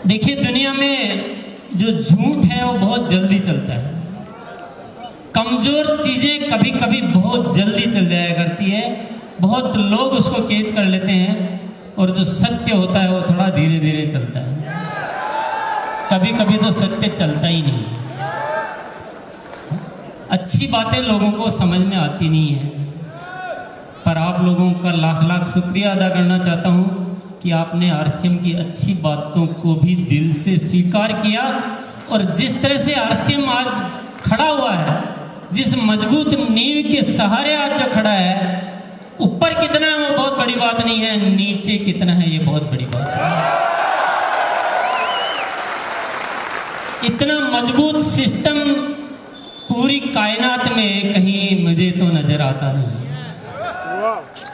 देखिए, दुनिया में जो झूठ है वो बहुत जल्दी चलता है। कमजोर चीजें कभी कभी बहुत जल्दी चल जाया करती है, बहुत लोग उसको कैच कर लेते हैं, और जो सत्य होता है वो थोड़ा धीरे धीरे चलता है। कभी कभी तो सत्य चलता ही नहीं। अच्छी बातें लोगों को समझ में आती नहीं है, पर आप लोगों का लाख लाख शुक्रिया अदा करना चाहता हूँ कि आपने आरसीएम की अच्छी बातों को भी दिल से स्वीकार किया। और जिस तरह से आरसीएम आज खड़ा हुआ है, जिस मजबूत नींव के सहारे आज जो खड़ा है, ऊपर कितना है वो बहुत बड़ी बात नहीं है, नीचे कितना है ये बहुत बड़ी बात है। इतना मजबूत सिस्टम पूरी कायनात में कहीं मुझे तो नजर आता नहीं।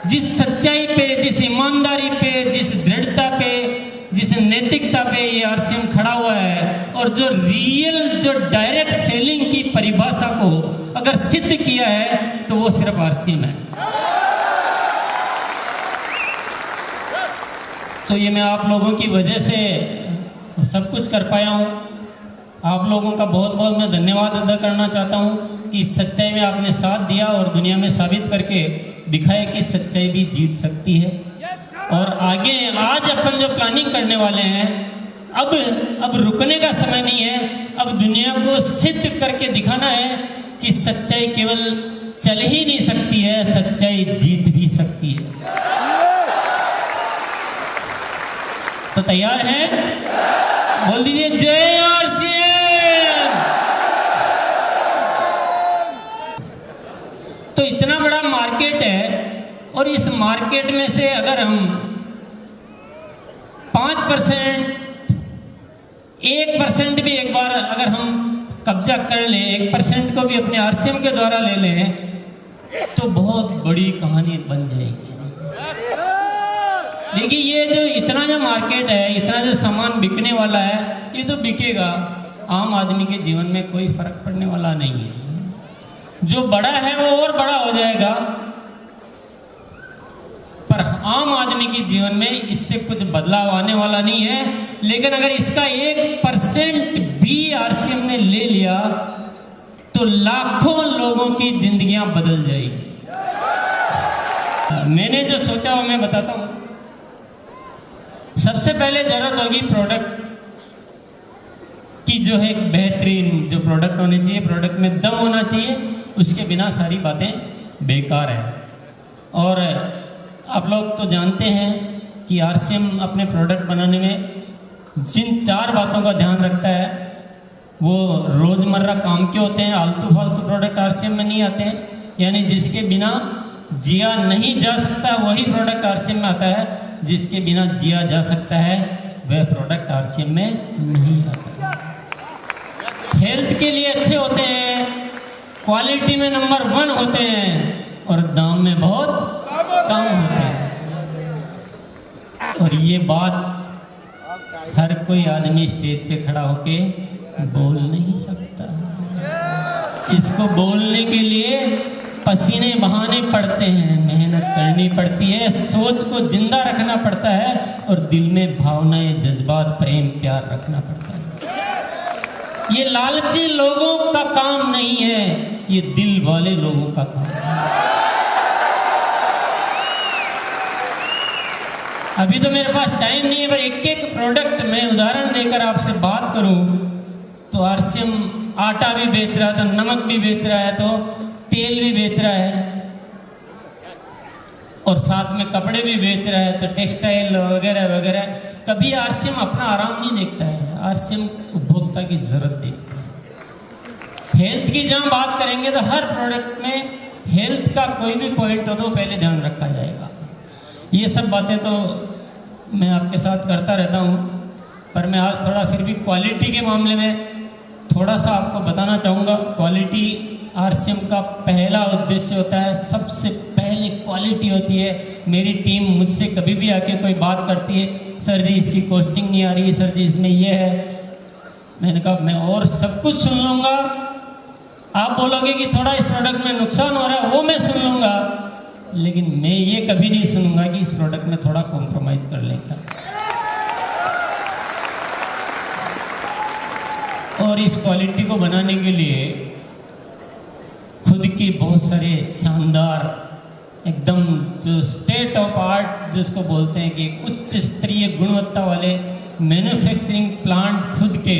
जिस सच्चाई पे, जिस ईमानदारी पे, जिस दृढ़ता पे, जिस नैतिकता पे ये आरसीएम खड़ा हुआ है, और जो रियल, जो डायरेक्ट सेलिंग की परिभाषा को अगर सिद्ध किया है तो वो सिर्फ आरसीएम है। तो ये मैं आप लोगों की वजह से सब कुछ कर पाया हूँ। आप लोगों का बहुत बहुत मैं धन्यवाद अदा करना चाहता हूँ कि इस सच्चाई में आपने साथ दिया और दुनिया में साबित करके दिखाया कि सच्चाई भी जीत सकती है। और आगे आज अपन जो प्लानिंग करने वाले हैं, अब रुकने का समय नहीं है। अब दुनिया को सिद्ध करके दिखाना है कि सच्चाई केवल चल ही नहीं सकती है, सच्चाई जीत भी सकती है। तो तैयार हैं? बोल दीजिए जय आरसीएम। तो इतना बड़ा मार्केट है, और इस मार्केट में से अगर हम 5%, 1% भी एक बार अगर हम कब्जा कर ले, 1% को भी अपने आरसीएम के द्वारा ले लें, तो बहुत बड़ी कहानी बन जाएगी। देखिए, ये जो इतना जो मार्केट है, इतना जो सामान बिकने वाला है, ये तो बिकेगा, आम आदमी के जीवन में कोई फर्क पड़ने वाला नहीं है। जो बड़ा है वो और बड़ा हो जाएगा, पर आम आदमी के जीवन में इससे कुछ बदलाव आने वाला नहीं है। लेकिन अगर इसका 1% भी आरसीएम ने ले लिया तो लाखों लोगों की जिंदगियां बदल जाएगी। मैंने जो सोचा वो मैं बताता हूं। सबसे पहले जरूरत होगी प्रोडक्ट की, जो है एक बेहतरीन जो प्रोडक्ट होने चाहिए, प्रोडक्ट में दम होना चाहिए, उसके बिना सारी बातें बेकार है। और आप लोग तो जानते हैं कि आरसीएम अपने प्रोडक्ट बनाने में जिन 4 बातों का ध्यान रखता है वो रोजमर्रा काम के होते हैं। आलतू फालतू प्रोडक्ट आरसीएम में नहीं आते हैं, यानी जिसके बिना जिया नहीं जा सकता वही प्रोडक्ट आरसीएम में आता है, जिसके बिना जिया जा सकता है वह प्रोडक्ट आरसीएम में नहीं आता है। हेल्थ के लिए अच्छे होते हैं, क्वालिटी में नंबर 1 होते हैं, और दाम में बहुत कम होते हैं। और ये बात हर कोई आदमी स्टेज पे खड़ा होके बोल नहीं सकता। इसको बोलने के लिए पसीने बहाने पड़ते हैं, मेहनत करनी पड़ती है, सोच को जिंदा रखना पड़ता है, और दिल में भावनाएं, जज्बात, प्रेम, प्यार रखना पड़ता है। ये लालची लोगों का काम नहीं है, ये दिल वाले लोगों का काम है। अभी तो मेरे पास टाइम नहीं है, पर एक एक प्रोडक्ट मैं उदाहरण देकर आपसे बात करूं तो आरसीएम आटा भी बेच रहा है, तो नमक भी बेच रहा है, तो तेल भी बेच रहा है, और साथ में कपड़े भी बेच रहा है, तो टेक्सटाइल वगैरह वगैरह। कभी आरसीएम अपना आराम नहीं देखता है, आरसीएम उपभोक्ता की जरूरत देखता है। हेल्थ की जहां बात करेंगे तो हर प्रोडक्ट में हेल्थ का कोई भी पॉइंट हो तो पहले ध्यान रखा जाएगा। ये सब बातें तो मैं आपके साथ करता रहता हूँ, पर मैं आज थोड़ा फिर भी क्वालिटी के मामले में थोड़ा सा आपको बताना चाहूँगा। क्वालिटी आरसीएम का पहला उद्देश्य होता है, सबसे पहले क्वालिटी होती है। मेरी टीम मुझसे कभी भी आके कोई बात करती है, सर जी इसकी कॉस्टिंग नहीं आ रही, सर जी इसमें ये है, मैंने कहा मैं और सब कुछ सुन लूँगा, आप बोलोगे कि थोड़ा इस प्रोडक्ट में नुकसान हो रहा है वो मैं सुन लूँगा, लेकिन मैं ये कभी नहीं सुनूंगा कि इस प्रोडक्ट में थोड़ा कॉम्प्रोमाइज़ कर लेगा। और इस क्वालिटी को बनाने के लिए खुद की बहुत सारे शानदार एकदम जो स्टेट ऑफ आर्ट जिसको बोलते हैं कि उच्च स्तरीय गुणवत्ता वाले मैन्युफैक्चरिंग प्लांट खुद के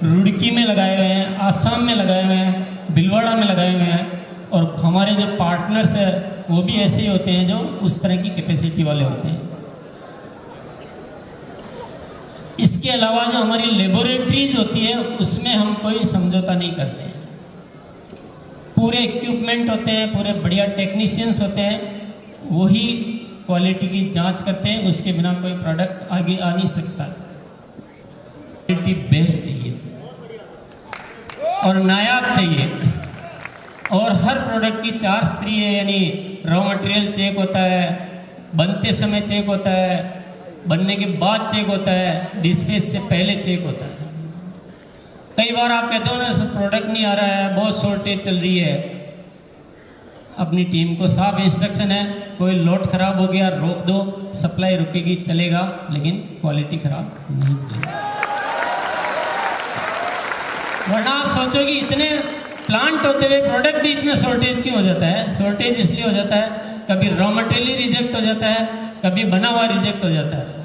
रुड़की में लगाए हुए हैं, आसाम में लगाए हुए हैं, भिलवाड़ा में लगाए हुए हैं। और हमारे जो पार्टनर्स हैं वो भी ऐसे ही होते हैं जो उस तरह की कैपेसिटी वाले होते हैं। इसके अलावा जो हमारी लेबोरेटरीज होती है उसमें हम कोई समझौता नहीं करते हैं। पूरे इक्विपमेंट होते हैं, पूरे बढ़िया टेक्नीशियंस होते हैं, वही क्वालिटी की जांच करते हैं। उसके बिना कोई प्रोडक्ट आगे आ नहीं सकता। क्वालिटी बेस्ड चाहिए और नायाब चाहिए। और हर प्रोडक्ट की 4 स्तरीय यानी रॉ मटेरियल चेक होता है, बनते समय चेक होता है, बनने के बाद चेक होता है, डिस्पैच से पहले चेक होता है। कई बार आप कहते हो ना प्रोडक्ट नहीं आ रहा है, बहुत शॉर्टेज चल रही है। अपनी टीम को साफ इंस्ट्रक्शन है, कोई लोड खराब हो गया रोक दो, सप्लाई रुकेगी चलेगा, लेकिन क्वालिटी खराब नहीं चलेगी। वरना आप सोचो कि इतने प्लांट होते हुए प्रोडक्ट बीच में शॉर्टेज क्यों हो जाता है? शॉर्टेज इसलिए हो जाता है, कभी रॉ मटेरियल रिजेक्ट हो जाता है, कभी बना हुआ रिजेक्ट हो जाता है।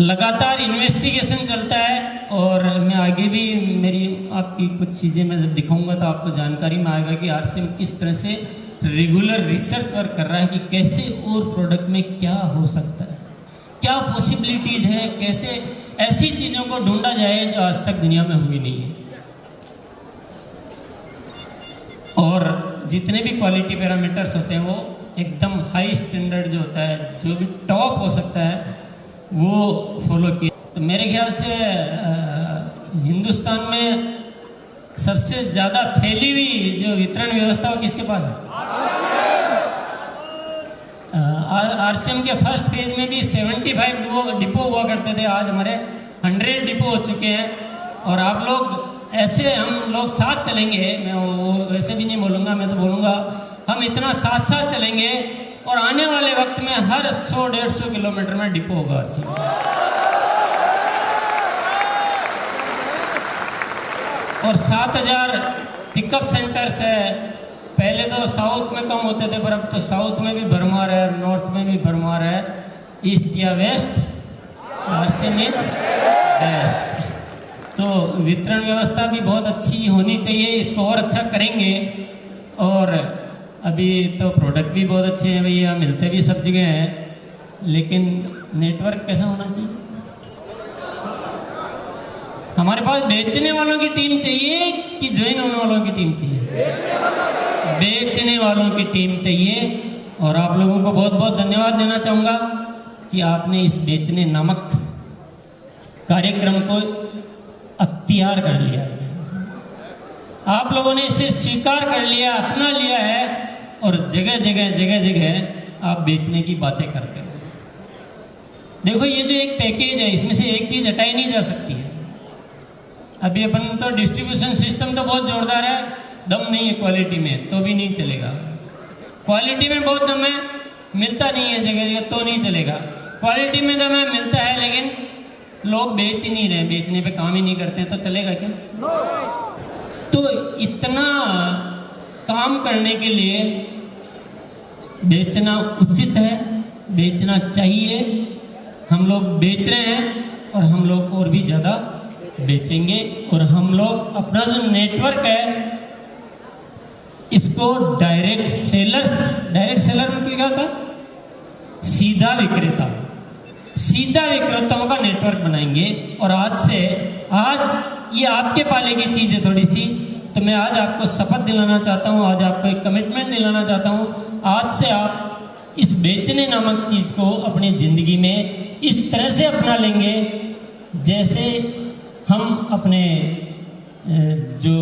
लगातार इन्वेस्टिगेशन चलता है और मैं आगे भी मेरी आपकी कुछ चीज़ें मैं जब दिखाऊंगा तो आपको जानकारी में आएगा कि आरसीएम किस तरह से रेगुलर रिसर्च वर्क कर रहा है कि कैसे और प्रोडक्ट में क्या हो सकता है, क्या पॉसिबिलिटीज है, कैसे ऐसी चीज़ों को ढूंढा जाए जो आज तक दुनिया में हुई नहीं है। और जितने भी क्वालिटी पैरामीटर्स होते हैं वो एकदम हाई स्टैंडर्ड जो होता है, जो भी टॉप हो सकता है वो फॉलो किया। तो मेरे ख्याल से हिंदुस्तान में सबसे ज़्यादा फैली हुई जो वितरण व्यवस्था वो किसके पास है? आरसीएम के फर्स्ट फेज में भी 75 डिपो हुआ करते थे, आज हमारे 100 डिपो हो चुके हैं। और आप लोग ऐसे हम लोग साथ चलेंगे, मैं वो वैसे भी नहीं बोलूँगा, मैं तो बोलूँगा हम इतना साथ साथ चलेंगे और आने वाले वक्त में हर 100-150 किलोमीटर में डिपो होगा। और 7000 पिकअप सेंटर्स है। पहले तो साउथ में कम होते थे पर अब तो साउथ में भी भरमार है, नॉर्थ में भी भरमार है, ईस्ट या वेस्ट, आरसीएम इज बेस्ट। तो वितरण व्यवस्था भी बहुत अच्छी होनी चाहिए, इसको और अच्छा करेंगे। और अभी तो प्रोडक्ट भी बहुत अच्छे हैं भैया, मिलते भी सब जगह हैं, लेकिन नेटवर्क कैसा होना चाहिए? हमारे पास बेचने वालों की टीम चाहिए कि ज्वाइन होने वालों की टीम चाहिए? बेचने वालों की टीम चाहिए। और आप लोगों को बहुत बहुत धन्यवाद देना चाहूँगा कि आपने इस बेचने नामक कार्यक्रम को अख्तियार कर लिया है। आप लोगों ने इसे स्वीकार कर लिया, अपना लिया है और जगह जगह आप बेचने की बातें करते हो। देखो ये जो एक पैकेज है इसमें से एक चीज़ हटाई नहीं जा सकती है। अभी अपन तो डिस्ट्रीब्यूशन सिस्टम तो बहुत जोरदार है, दम नहीं है क्वालिटी में तो भी नहीं चलेगा। क्वालिटी में बहुत दम है, मिलता नहीं है जगह जगह तो नहीं चलेगा। क्वालिटी में दम है, मिलता है, लेकिन लोग बेच ही नहीं रहे, बेचने पे काम ही नहीं करते तो चलेगा क्या? तो इतना काम करने के लिए बेचना उचित है, बेचना चाहिए। हम लोग बेच रहे हैं और हम लोग और भी ज़्यादा बेचेंगे। और हम लोग अपना जो नेटवर्क है इसको डायरेक्ट सेलर मतलब क्या होता है? सीधा विक्रेताओं का नेटवर्क बनाएंगे। और आज ये आपके पाले की चीज़ है थोड़ी सी, तो मैं आज आपको शपथ दिलाना चाहता हूँ, आज आपको एक कमिटमेंट दिलाना चाहता हूँ। आज से आप इस बेचने नामक चीज़ को अपनी ज़िंदगी में इस तरह से अपना लेंगे जैसे हम अपने जो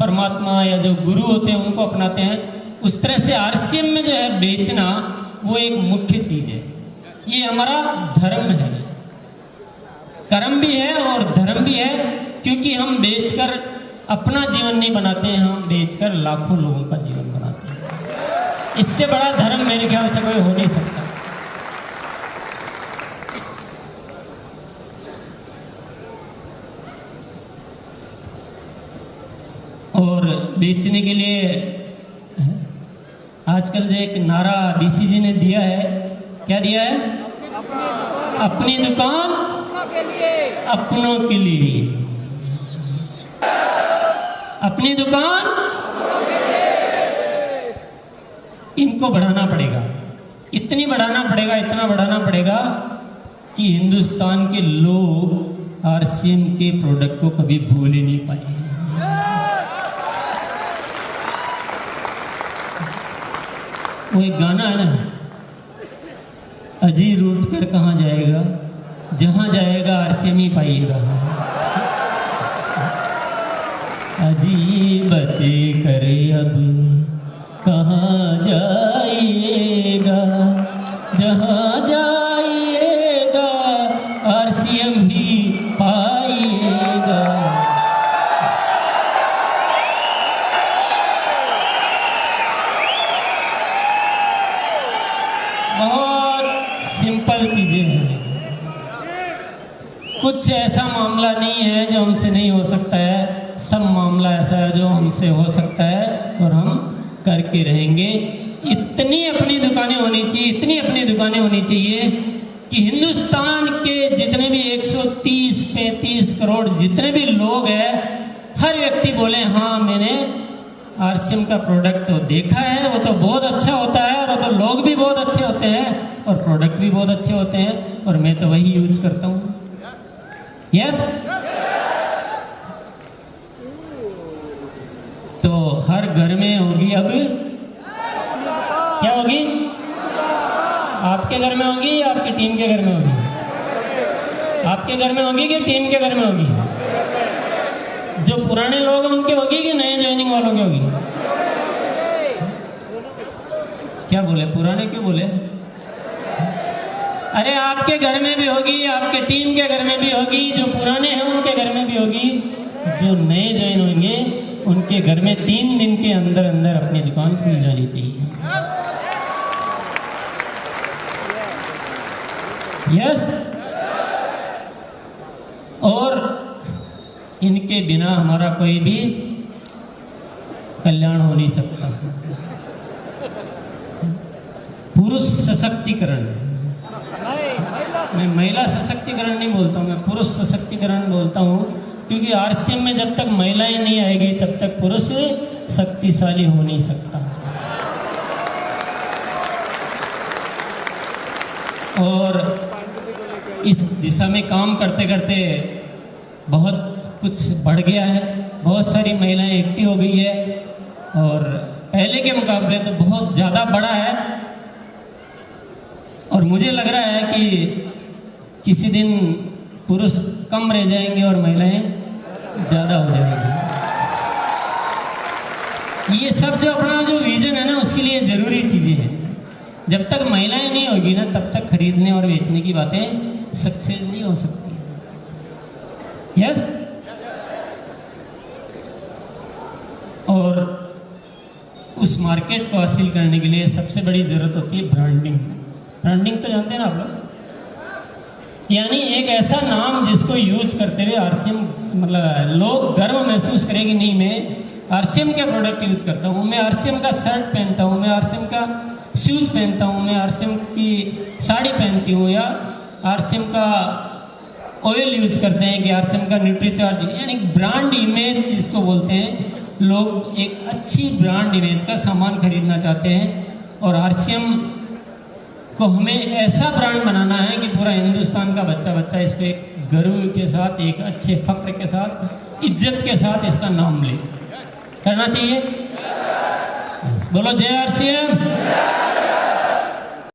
परमात्मा या जो गुरु होते हैं उनको अपनाते हैं। उस तरह से आरसीएम में जो है बेचना वो एक मुख्य चीज़ है। ये हमारा धर्म है, कर्म भी है और धर्म भी है, क्योंकि हम बेचकर अपना जीवन नहीं बनाते हैं, हम बेचकर लाखों लोगों का जीवन बनाते हैं। इससे बड़ा धर्म मेरे ख्याल से कोई हो नहीं सकता। बेचने के लिए आजकल जो एक नारा बीसीजी ने दिया है, क्या दिया है? अपनी दुकान अपनों के लिए। अपनी दुकान इनको बढ़ाना पड़ेगा, इतनी बढ़ाना पड़ेगा, इतना बढ़ाना पड़ेगा कि हिंदुस्तान के लोग आरसीएम के प्रोडक्ट को कभी भूल ही नहीं पाए। वो एक गाना है ना, अजी रूट कर कहाँ जाएगा, जहाँ जाएगा आरसीएम ही पाइएगा। अजी बचे करे अब कहाँ जाइएगा, जहाँ जाइएगा आरसीएम ही पाइएगा। बहुत सिंपल चीजें हैं, कुछ ऐसा मामला नहीं है जो हमसे नहीं हो सकता है, सब मामला ऐसा है जो हमसे हो सकता है और हम करके रहेंगे। इतनी अपनी दुकानें होनी चाहिए, इतनी अपनी दुकानें होनी चाहिए कि हिंदुस्तान के जितने भी 130-135 करोड़ जितने भी लोग हैं, हर व्यक्ति बोले हाँ मैंने आरसीएम का प्रोडक्ट तो देखा है, वो तो बहुत अच्छा होता है और वो तो लोग भी बहुत अच्छे होते हैं और प्रोडक्ट भी बहुत अच्छे होते हैं और मैं तो वही यूज करता हूँ। यस, तो हर घर में होगी अब, क्या होगी? आपके घर में होगी या आपकी टीम के घर में होगी? आपके घर में होगी कि टीम के घर में होगी? जो पुराने लोग हैं उनके होगी कि नए ज्वाइनिंग वालों के होगी? क्या बोले, पुराने क्यों बोले? अरे आपके घर में भी होगी, आपके टीम के घर में भी होगी, जो पुराने हैं उनके घर में भी होगी, जो नए ज्वाइन होंगे उनके घर में 3 दिन के अंदर अंदर अपनी दुकान खुल जानी चाहिए। यस, और इनके बिना हमारा कोई भी कल्याण हो नहीं सकता। पुरुष सशक्तिकरण, मैं महिला सशक्तिकरण नहीं बोलता हूँ, मैं पुरुष सशक्तिकरण बोलता हूँ, क्योंकि आरसीएम में जब तक महिलाएं नहीं आएगी तब तक पुरुष शक्तिशाली हो नहीं सकता। और इस दिशा में काम करते करते बहुत कुछ बढ़ गया है, बहुत सारी महिलाएं एक्टिव हो गई है और पहले के मुकाबले तो बहुत ज़्यादा बढ़ा है। और मुझे लग रहा है कि किसी दिन पुरुष कम रह जाएंगे और महिलाएं ज़्यादा हो जाएंगी। ये सब जो अपना जो विजन है ना, उसके लिए ज़रूरी चीज़ें हैं। जब तक महिलाएं नहीं होगी ना, तब तक खरीदने और बेचने की बातें सक्सेस नहीं हो सकती। यस, और उस मार्केट को हासिल करने के लिए सबसे बड़ी जरूरत होती है ब्रांडिंग। ब्रांडिंग तो जानते हैं ना आप लोग, यानी एक ऐसा नाम जिसको यूज करते हुए आरसीएम मतलब लोग गर्व महसूस करेंगे, नहीं मैं आरसीएम के प्रोडक्ट यूज करता हूँ, मैं आरसीएम का शर्ट पहनता हूँ, मैं आरसीएम का शूज पहनता हूँ, मैं आरसीएम की साड़ी पहनती हूँ, या आरसीएम का ऑयल यूज करते हैं कि आरसीएम का न्यूट्रीचार्ज, यानी ब्रांड इमेज जिसको बोलते हैं। लोग एक अच्छी ब्रांड इमेज का सामान खरीदना चाहते हैं और आरसीएम को हमें ऐसा ब्रांड बनाना है कि पूरा हिंदुस्तान का बच्चा बच्चा इसको एक गर्व के साथ, एक अच्छे फक्र के साथ, इज्जत के साथ इसका नाम ले। करना चाहिए। बोलो जय आरसीएम।